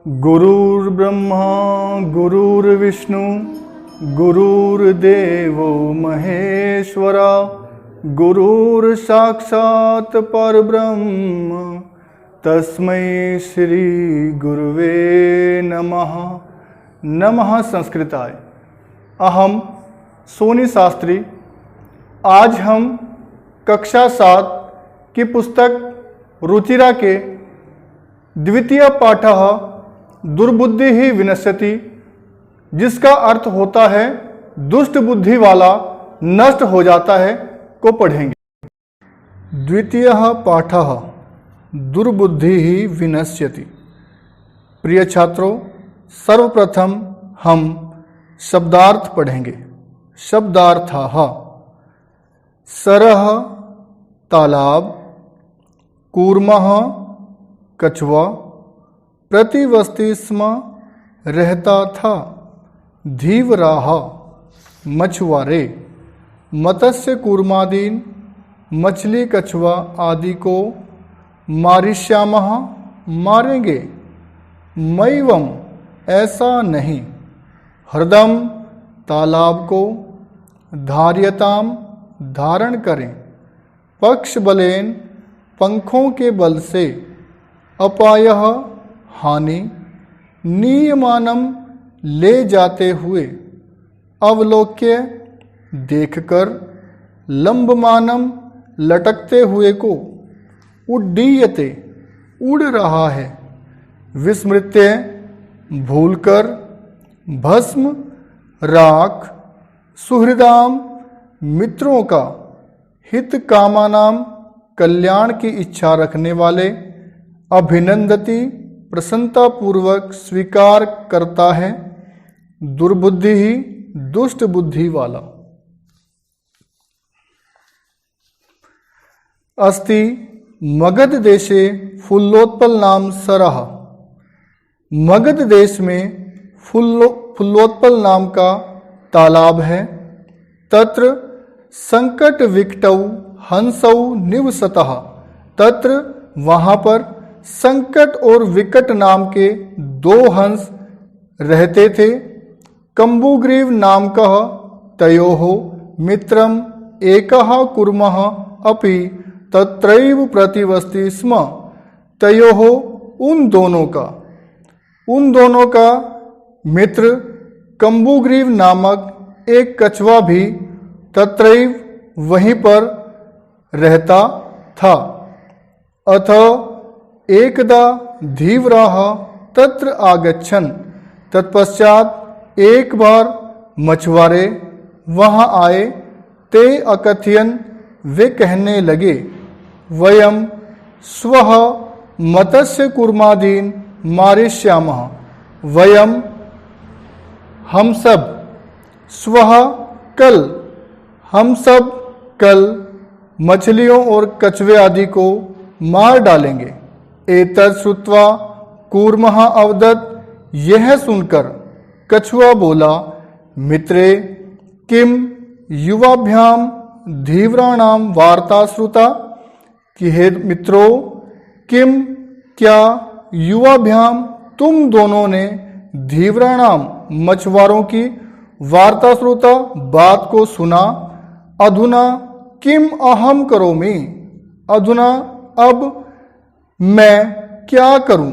गुरुर्ब्रह्मा गुरुर्विष्णु गुरुर्देवो महेश्वरा गुरुर्साक्षात् परब्रह्म तस्मै श्री गुरुवे नमः। नमः संस्कृताय। अहम सोनी शास्त्री। आज हम कक्षा 7 की पुस्तक रुचिरा के द्वितीय पाठः दुर्बुद्धि ही विनश्यति, जिसका अर्थ होता है दुष्ट बुद्धि वाला नष्ट हो जाता है, को पढ़ेंगे। द्वितीय पाठः दुर्बुद्धि ही विनश्यति। प्रिय छात्रों, सर्वप्रथम हम शब्दार्थ पढ़ेंगे। शब्दार्थः: सरह तालाब, कूर्मः कछुआ, प्रतिवस्ति स्म रहता था, धीवराह मछुआरे, मत्स्य कूर्मादीन मछली कछुआ आदि को मारिष्यामः मारेंगे, मैवम ऐसा नहीं, हृदम तालाब को, धार्यताम धारण करें, पक्ष बलेन पंखों के बल से, अपायः हानि, नियमानम ले जाते हुए, अवलोक्य देखकर, लंबमानम लटकते हुए को, उड्डीयते उड़ रहा है, विस्मृत्य भूलकर, भस्म राख, सुहृदाम मित्रों का, हित कामानाम कल्याण की इच्छा रखने वाले, अभिनंदती प्रसन्नता पूर्वक स्वीकार करता है, दुर्बुद्धि ही दुष्ट बुद्धि वाला। अस्ति मगध देशे फुल्लोत्पल नाम सरह। मगध देश में फुल्लोत्पल नाम का तालाब है। तत्र संकट विकटौ हंसौ निवसतः। तत्र वहाँ पर संकट और विकट नाम के 2 हंस रहते थे। कंबुग्रीव नाम कह तयोः मित्रम एकः कूर्मः अपि तत्रैव प्रतिवस्ति स्म। तयोः उन दोनों का मित्र कंबुग्रीव नामक एक कछुआ भी तत्रैव वहीं पर रहता था। अथ एकदा धीवराः तत्र आगच्छन्। तत्पश्चात एक बार मछुआरे वहाँ आए। ते अकथयन्, वे कहने लगे, वयम स्वः मत्स्य कूर्मादीन मारिष्यामः। वयम हम सब, स्वः कल, हम सब कल मछलियों और कछुए आदि को मार डालेंगे। एतत् श्रुत्वा कूर्मः अवदत्। यह सुनकर कछुआ बोला, मित्रे किम युवाभ्याम धीवराणाम वार्ता श्रुता। कि हे मित्रों, किम क्या युवाभ्याम तुम दोनों ने धीवराणाम मछुआरों की वार्ता श्रुता बात को सुना। अधुना किम अहम करोमि। अधुना अब मैं क्या करूं।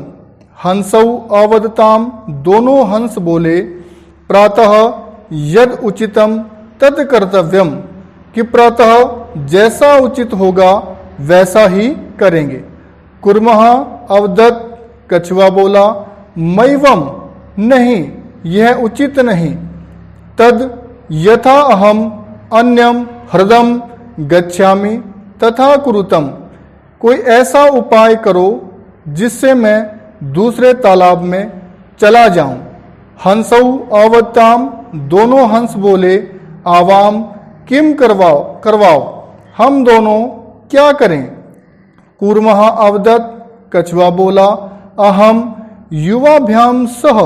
हंसौ अवदताम, दोनों हंस बोले, प्रातः यद उचितम तद कर्तव्यम। कि प्रातः जैसा उचित होगा वैसा ही करेंगे। कूर्मः अवदत्, कछुआ बोला, मैवम नहीं, यह उचित नहीं। तद यथा अहम अन्यम हृदम गच्छामि तथा कुरुतम। कोई ऐसा उपाय करो जिससे मैं दूसरे तालाब में चला जाऊं। हंसौ अवदताम, दोनों हंस बोले, आवाम किम करवाओ, हम दोनों क्या करें। कूर्मः अवदत्, कछुआ बोला, अहम युवाभ्याम सह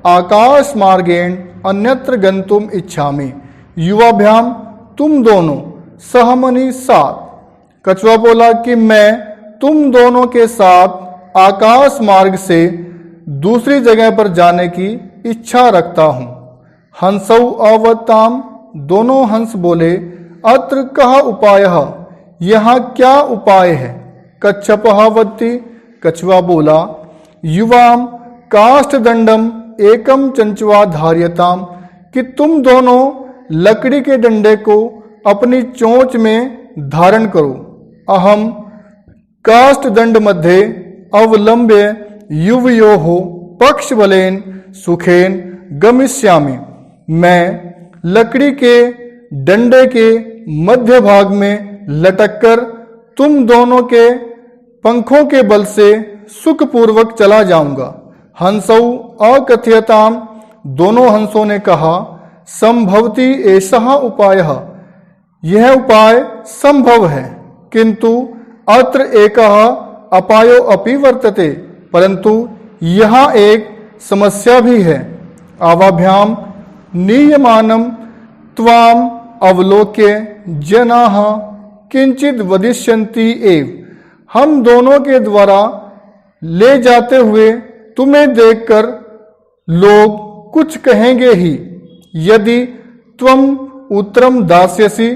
आकाश मार्गेण अन्यत्र गंतुम इच्छामि। युवाभ्याम तुम दोनों, सहमनि साथ। कछुआ बोला कि मैं तुम दोनों के साथ आकाश मार्ग से दूसरी जगह पर जाने की इच्छा रखता हूँ। हंसौ अवताम, दोनों हंस बोले, अत्र कहा उपायः, यहाँ क्या उपाय है। कच्छपः वदति, कछुआ बोला, युवाम काष्ठदंडम एकम चंचवा धार्यताम, कि तुम दोनों लकड़ी के डंडे को अपनी चोंच में धारण करो। अहम काष्ठदंड मध्ये अवलंब्य युवयोः पक्षबलेन सुखेन गमिष्यामि, मैं लकड़ी के डंडे के मध्य भाग में लटककर तुम दोनों के पंखों के बल से सुखपूर्वक चला जाऊंगा। हंसौ अकथयताम, दोनों हंसों ने कहा, संभवती एषः उपायः, यह उपाय संभव है, किंतु अत्र एकः अपायो अपि वर्तते, परंतु यहाँ एक समस्या भी है। आवाभ्याम नीयमानम त्वाम अवलोक्य जनाः किंचित वदिष्यन्ति एव, हम दोनों के द्वारा ले जाते हुए तुम्हें देखकर लोग कुछ कहेंगे ही। यदि त्वम उत्तरम दास्यसि,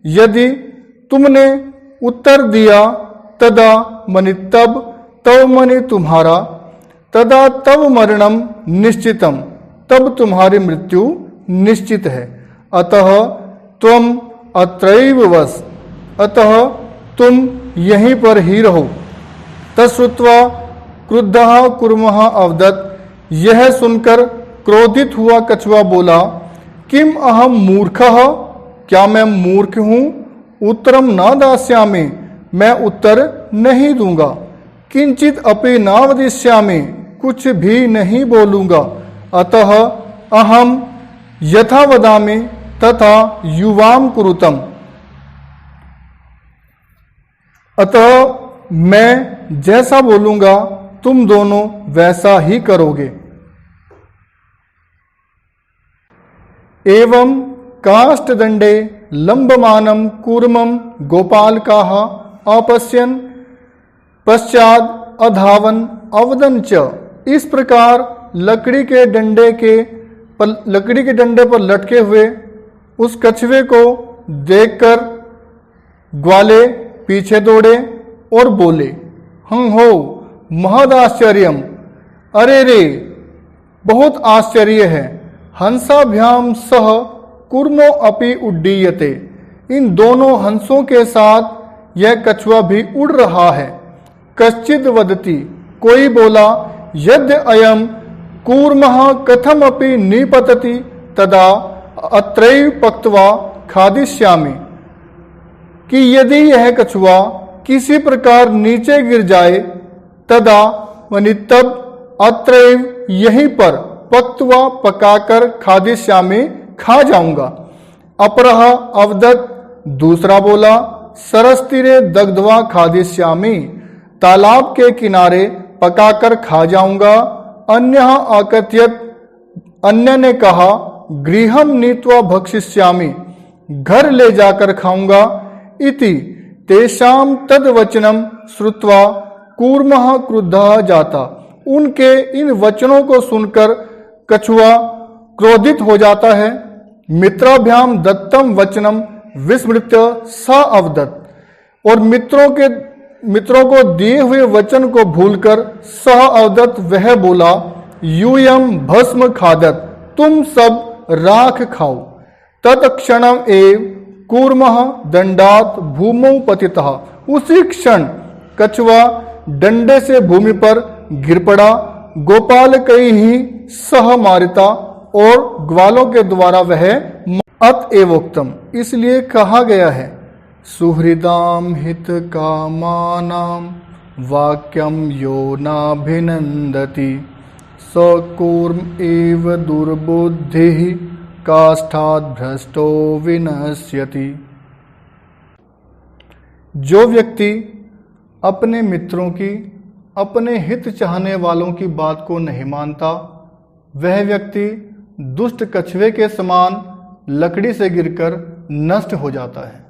यदि तुमने उत्तर दिया, तदा मनि तब, तव मनि तुम्हारा, तदा तव मरणम निश्चितम, तब तुम्हारी मृत्यु निश्चित है। अतः त्वम अत्रैव वस, अतः तुम यहीं पर ही रहो। तश्रुत्वा क्रुद्धः कूर्मः अवदत्, यह सुनकर क्रोधित हुआ कछुआ बोला, किम अहम मूर्खः, क्या मैं मूर्ख हूँ। उत्तरम न दास्यामि, मैं उत्तर नहीं दूंगा। किंचित अपि न वदिष्यामि, कुछ भी नहीं बोलूंगा। अतः अहम यथा वदामि तथा युवाम कुरुतम, अतः मैं जैसा बोलूंगा तुम दोनों वैसा ही करोगे। एवं काष्ठदंडे लंबमानम कूर्मम गोपालकाः अपश्यन् पश्चाद अधावन अवदन च, इस प्रकार लकड़ी के डंडे पर लटके हुए उस कछुए को देखकर ग्वाले पीछे दौड़े और बोले, हं हो महदाश्चर्यम, अरे रे बहुत आश्चर्य है। हंसाभ्याम सह कूर्मो अपि उड्डीयते, इन दोनों हंसों के साथ यह कछुआ भी उड़ रहा है। कश्चिद वदति, कोई बोला, यद्य अयम कूर्मः कथम अपि निपतति तदा अत्रैव पक्त्वा खादिष्यामि, कि यदि यह कछुआ किसी प्रकार नीचे गिर जाए, तदा मनि तब अत्रैव यहीं पर पक्त्वा पकाकर खादिष्यामि, खा जाऊंगा। अपरः अवदत्, दूसरा बोला, सरस्तीरे दग्ध्वा खादिष्यामि, तालाब के किनारे पकाकर खा जाऊंगा। अन्यः अकथयत्, अन्य ने कहा, गृहम नीत्वा भक्षिष्यामि, घर ले जाकर खाऊंगा। इति तेषाम तद्वचनम श्रुत्वा कूर्मः क्रुद्धः जाता, उनके इन वचनों को सुनकर कछुआ क्रोधित हो जाता है। मित्राभ्याम दत्तम वचनम विस्मृत्य स अवदत्, और मित्रों को दिए हुए वचन को भूलकर सह अवदत् वह बोला, यूयम भस्म खादत, तुम सब राख खाओ। तत्क्षणम एव कूर्मः दंडात भूमौ पतितः, उसी क्षण कछुआ डंडे से भूमि पर गिर पड़ा। गोपाल कई ही सह मारिता, और ग्वालों के द्वारा वह अत एवोक्तम, इसलिए कहा गया है, सुहृदाम हित कामानाम वाक्यम यो नाभिनंदति स कूर्म एव दुर्बुद्धिः काष्ठात् भ्रष्टो विनश्यति। जो व्यक्ति अपने मित्रों की, अपने हित चाहने वालों की बात को नहीं मानता, वह व्यक्ति दुष्ट कछुए के समान लकड़ी से गिरकर नष्ट हो जाता है।